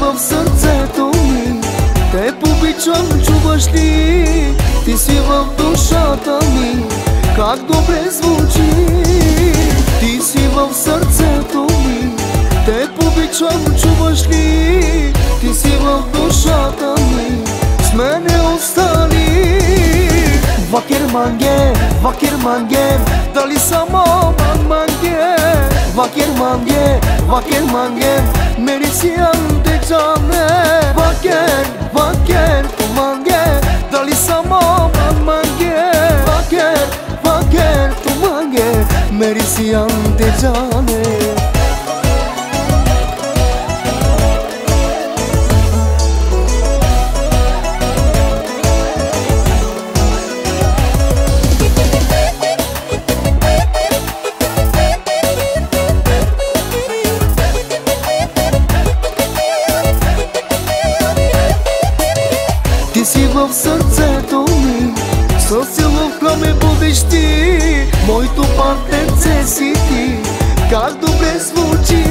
в сърцето ми, те обичам, чуваш ли? Ти си в душата ми, как добре звучи. Ти си в сърцето ми, те обичам, чуваш ли? Ти си в душата ми, с мене остани. Vakir mange, dali samo mange. Vakir mange, meri siyan de jane. Vakir tu mange, dali samo mange. Vakir tu mange, meri siyan de jane. Ти си в сърцето ми, с целувка ме будиш ти. Моето партнерце си ти, как добре звучи.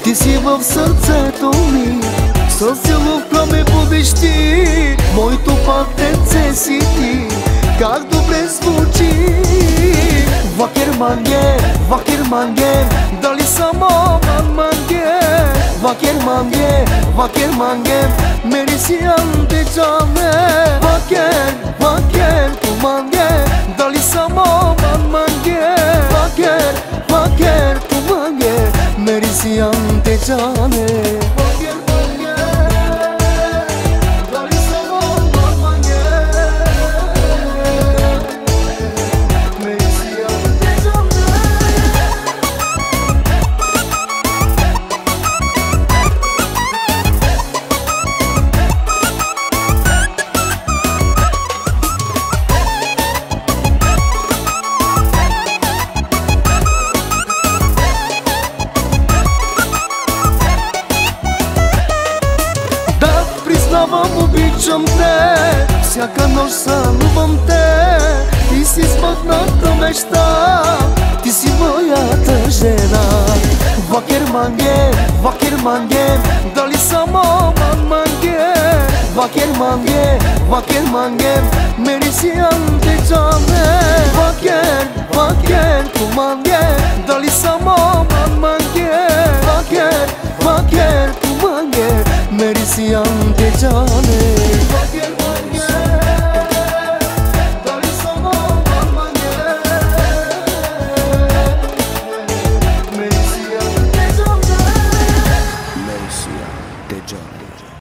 Ти си в сърцето ми, с целувка ме будиш ти. Моето партнерце си ти, как добре звучи. Vakir mange, dali samo mange. Vakir mange, meri siyan de jane. Vakir tu mange, dali samo mange. Vakir tu mange, meri siyan de jane. Обичам те, всяка нощ сънувам те. Ти си смътната мечта, ти си моята жена. Vakir mange, dali samo mange. Vakir mange, meri siyan de jane. Vakir tu mange, dali samo mange. Vakir tu mange, meri siyan de jane.